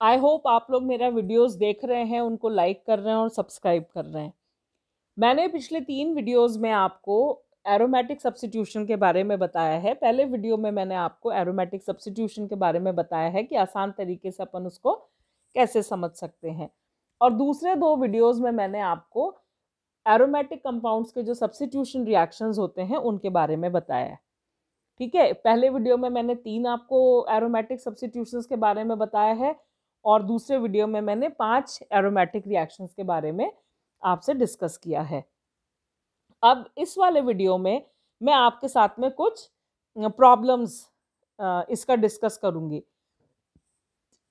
I hope आप लोग मेरा वीडियोस देख रहे हैं, उनको लाइक कर रहे हैं और सब्सक्राइब कर रहे हैं। मैंने पिछले 3 वीडियोस में आपको एरोमेटिक सब्स्टिट्यूशन के बारे में बताया है। पहले वीडियो में मैंने आपको एरोमेटिक सब्स्टिट्यूशन के बारे में बताया है कि आसान तरीके से अपन उसको कैसे समझ सकते हैं, और दूसरे 2 वीडियोस में मैंने आपको एरोमेटिक कंपाउंड्स के जो सब्स्टिट्यूशन रिएक्शंस होते हैं उनके बारे में बताया है। ठीक है, पहले वीडियो में मैंने 3 आपको एरोमेटिक सब्स्टिट्यूशंस के बारे में बताया है, और दूसरे वीडियो में मैंने 5 एरोमेटिक रिएक्शंस के बारे में आपसे डिस्कस किया है। अब इस वाले वीडियो में मैं आपके साथ में कुछ प्रॉब्लम्स इसका डिस्कस करूंगी।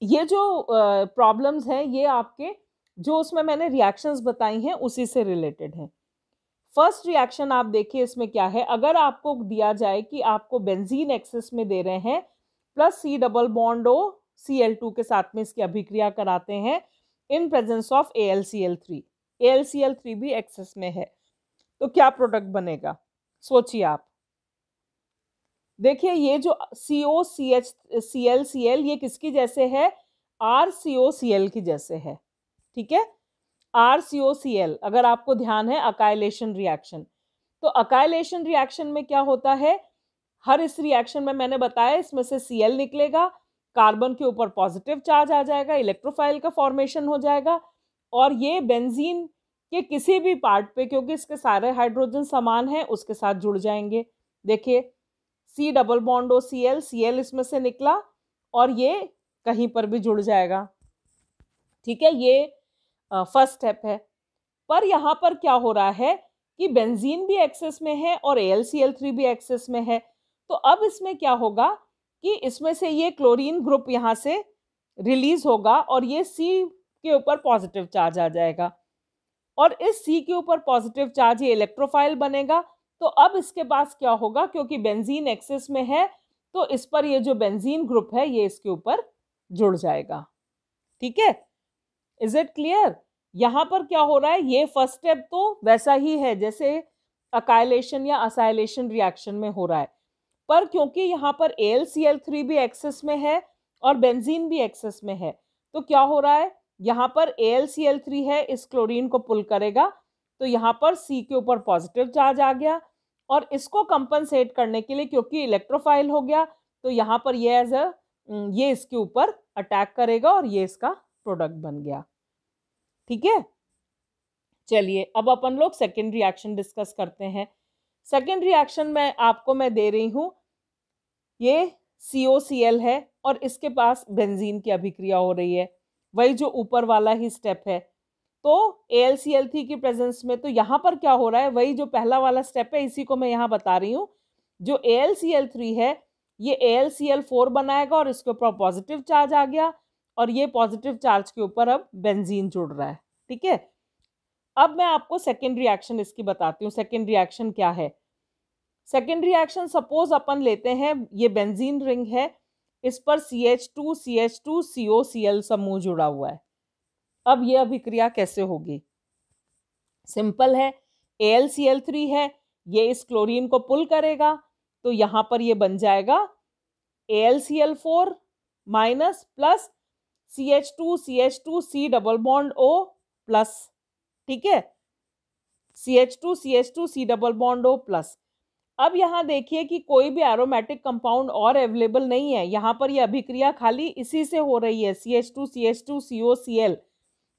ये जो प्रॉब्लम्स हैं ये आपके जो उसमें मैंने रिएक्शंस बताई हैं उसी से रिलेटेड हैं। फर्स्ट रिएक्शन आप देखिए, इसमें क्या है। अगर आपको दिया जाए कि आपको बेंजीन एक्सेस में दे रहे हैं plus C double bond O Cl2 के साथ में इसकी अभिक्रिया कराते हैं in presence of AlCl3, AlCl3 भी एक्सेस में है, तो क्या प्रोडक्ट बनेगा सोचिए आप। देखिए ये जो COCHClCl ये किसकी जैसे है, RCOCl की जैसे है। ठीक है, RCOCl अगर आपको ध्यान है अकाइलेशन रिएक्शन, तो अकाइलेशन रिएक्शन में क्या होता है, हर इस रिएक्शन में मैंने बताया इसमें से Cl निकलेगा, कार्बन के ऊपर पॉजिटिव चार्ज आ जाएगा, इलेक्ट्रोफाइल का फॉर्मेशन हो जाएगा, और ये बेंजीन के किसी भी पार्ट पे, क्योंकि इसके सारे हाइड्रोजन समान हैं, उसके साथ जुड़ जाएंगे। देखिए C double bond O Cl इसमें से निकला और ये कहीं पर भी जुड़ जाएगा। ठीक है, ये फर्स्ट स्टेप है। पर यहाँ पर क्या हो रहा है कि बेंजीन भी एक्सेस में है और AlCl3 भी एक्सेस में है, तो अब इसमें क्या होगा कि इसमें से ये क्लोरीन ग्रुप यहाँ से रिलीज होगा और ये C के ऊपर पॉजिटिव चार्ज आ जाएगा, और इस C के ऊपर पॉजिटिव चार्ज ये इलेक्ट्रोफाइल बनेगा। तो अब इसके पास क्या होगा, क्योंकि बेंजीन एक्सेस में है तो इस पर ये जो बेंजीन ग्रुप है ये इसके ऊपर जुड़ जाएगा। ठीक है, इज इट क्लियर। यहाँ पर क्या हो रहा है, ये फर्स्ट स्टेप तो वैसा ही है जैसे अकाइलेशन या असाइलेशन रिएक्शन में हो रहा है, पर क्योंकि यहाँ पर AlCl3 भी एक्सेस में है और बेंजीन भी एक्सेस में है, तो क्या हो रहा है, यहाँ पर AlCl3 है, इस क्लोरीन को पुल करेगा, तो यहाँ पर C के ऊपर पॉजिटिव चार्ज आ गया, और इसको कंपनसेट करने के लिए क्योंकि इलेक्ट्रोफाइल हो गया, तो यहाँ पर ये इसके ऊपर अटैक करेगा और ये इसका प्रोडक्ट बन गया। ठीक है, चलिए अब अपन लोग सेकेंड रिएक्शन डिस्कस करते हैं। सेकेंड रिएक्शन में आपको मैं दे रही हूं, ये COCl है और इसके पास बेंजीन की अभिक्रिया हो रही है, वही जो ऊपर वाला ही स्टेप है। तो AlCl3 की प्रेजेंस में तो यहाँ पर क्या हो रहा है, वही जो पहला वाला स्टेप है इसी को मैं यहाँ बता रही हूँ। जो AlCl3 है ये AlCl4 बनाएगा और इसके ऊपर पॉजिटिव चार्ज आ गया, और ये पॉजिटिव चार्ज के ऊपर अब बेंजीन जुड़ रहा है। ठीक है, अब मैं आपको सेकेंड रिएक्शन इसकी बताती हूँ। सेकेंड रिएक्शन क्या है, सेकेंड रिएक्शन सपोज अपन लेते हैं ये बेंजीन रिंग है, इस पर CH2CH2COCl समूह जुड़ा हुआ है। अब ये अभिक्रिया कैसे होगी, सिंपल है, AlCl3 है, ये इस क्लोरीन को पुल करेगा, तो यहां पर ये बन जाएगा AlCl4 minus plus CH2CH2C double bond O plus. ठीक है, CH2CH2C double bond O plus. अब यहाँ देखिए कि कोई भी एरोमेटिक कंपाउंड और अवेलेबल नहीं है, यहाँ पर ये अभिक्रिया खाली इसी से हो रही है, CH2CH2COCl,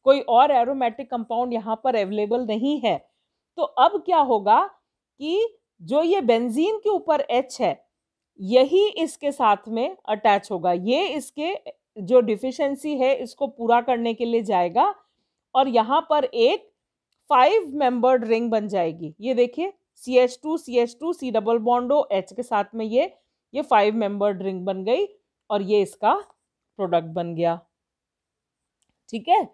कोई और एरोमेटिक कंपाउंड यहाँ पर अवेलेबल नहीं है। तो अब क्या होगा कि जो ये बेंजीन के ऊपर H है यही इसके साथ में अटैच होगा, ये इसके जो डिफिशियंसी है इसको पूरा करने के लिए जाएगा, और यहाँ पर एक 5 मेंबर्ड रिंग बन जाएगी। ये देखिए CH2CH2C double bond O H के साथ में ये 5 मेंबर्ड रिंग बन गई और ये इसका प्रोडक्ट बन गया। ठीक है,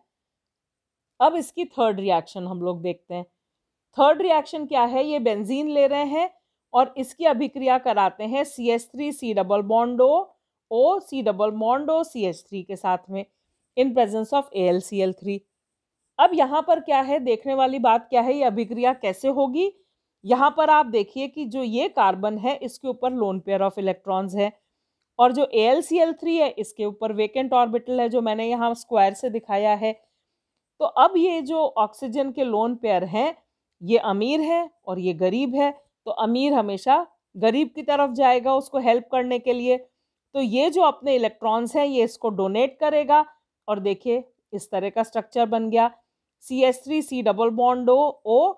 अब इसकी थर्ड रिएक्शन हम लोग देखते हैं। थर्ड रिएक्शन क्या है, ये बेंजीन ले रहे हैं और इसकी अभिक्रिया कराते हैं CH3C double bond O C double bond O CH3 के साथ में इन प्रेजेंस ऑफ AlCl3। अब यहाँ पर क्या है, देखने वाली बात क्या है, ये अभिक्रिया कैसे होगी। यहाँ पर आप देखिए कि जो ये कार्बन है इसके ऊपर लोन पेयर ऑफ इलेक्ट्रॉन्स है, और जो AlCl3 है इसके ऊपर वेकेंट ऑर्बिटल है जो मैंने यहाँ स्क्वायर से दिखाया है। तो अब ये जो ऑक्सीजन के लोन पेयर हैं ये अमीर है और ये गरीब है, तो अमीर हमेशा गरीब की तरफ जाएगा उसको हेल्प करने के लिए। तो ये जो अपने इलेक्ट्रॉन्स हैं ये इसको डोनेट करेगा और देखिए इस तरह का स्ट्रक्चर बन गया, CH3 C double bond O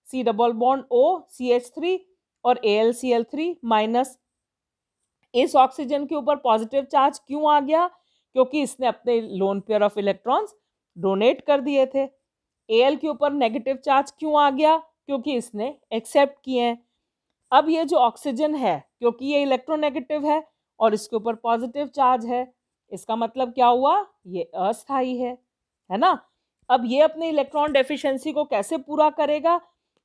C double bond O CH3 और AlCl3 माइनस। इस ऑक्सीजन के ऊपर पॉजिटिव चार्ज क्यों आ गया? क्योंकि इसने अपने lone pair of electrons donate कर दिए थे। Al के ऊपर नेगेटिव चार्ज क्यों आ गया? क्योंकि इसने एक्सेप्ट किए हैं। अब ये जो ऑक्सीजन है क्योंकि ये इलेक्ट्रोनेगेटिव है और इसके ऊपर पॉजिटिव चार्ज है, इसका मतलब क्या हुआ? ये अस्थाई है ना। अब ये अपने इलेक्ट्रॉन डेफिशिएंसी को कैसे पूरा करेगा?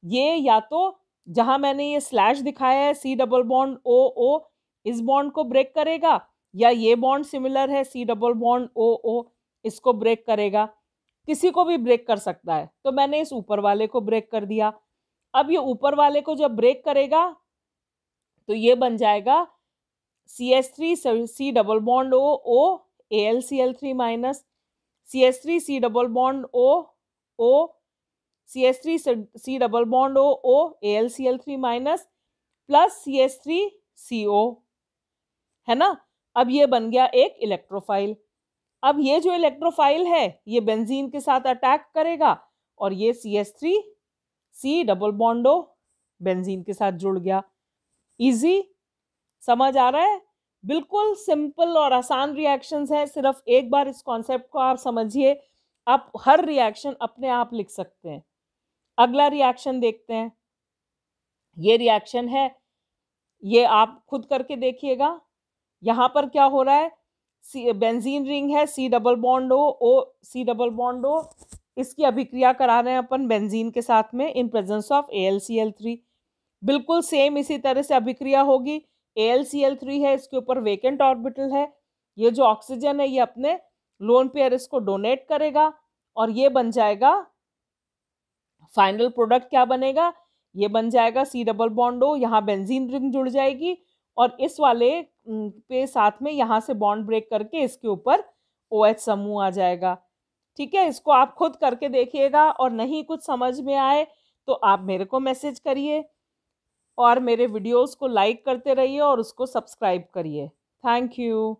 ये या तो जहां मैंने ये स्लैश दिखाया है C डबल बॉन्ड O इस बॉन्ड को ब्रेक करेगा, या ये बॉन्ड सिमिलर है C डबल बॉन्ड O इसको ब्रेक करेगा। किसी को भी ब्रेक कर सकता है, तो मैंने इस ऊपर वाले को ब्रेक कर दिया। अब ये ऊपर वाले को जब ब्रेक करेगा तो ये बन जाएगा CH3 C double bond O AlCl3 minus CH3 C double bond O CH3 C double bond O AlCl3 minus plus CH3CO, है ना। अब ये बन गया एक इलेक्ट्रोफाइल। अब ये जो इलेक्ट्रोफाइल है ये बेंजीन के साथ अटैक करेगा और ये CH3 C double bond O benzene के साथ जुड़ गया। इजी, समझ आ रहा है? बिल्कुल सिंपल और आसान रिएक्शंस हैं। सिर्फ एक बार इस कॉन्सेप्ट को आप समझिए, आप हर रिएक्शन अपने आप लिख सकते हैं। अगला रिएक्शन देखते हैं। ये रिएक्शन है, ये आप खुद करके देखिएगा। यहाँ पर क्या हो रहा है? बेंजीन रिंग है C double bond O C double bond O, इसकी अभिक्रिया करा रहे हैं अपन बेंजीन के साथ में इन प्रेजेंस ऑफ AlCl3। बिल्कुल सेम इसी तरह से अभिक्रिया होगी। AlCl3 है, इसके ऊपर वेकेंट ऑर्बिटल है। ये जो ऑक्सीजन है ये अपने लोन पेयर इसको डोनेट करेगा और ये बन जाएगा, फाइनल प्रोडक्ट क्या बनेगा? ये बन जाएगा C डबल बॉन्ड O, यहाँ बेंजीन रिंग जुड़ जाएगी और इस वाले पे साथ में यहाँ से बॉन्ड ब्रेक करके इसके ऊपर OH समूह आ जाएगा। ठीक है, इसको आप खुद करके देखिएगा और नहीं कुछ समझ में आए तो आप मेरे को मैसेज करिए और मेरे वीडियोस को लाइक करते रहिए और उसको सब्सक्राइब करिए। Thank you.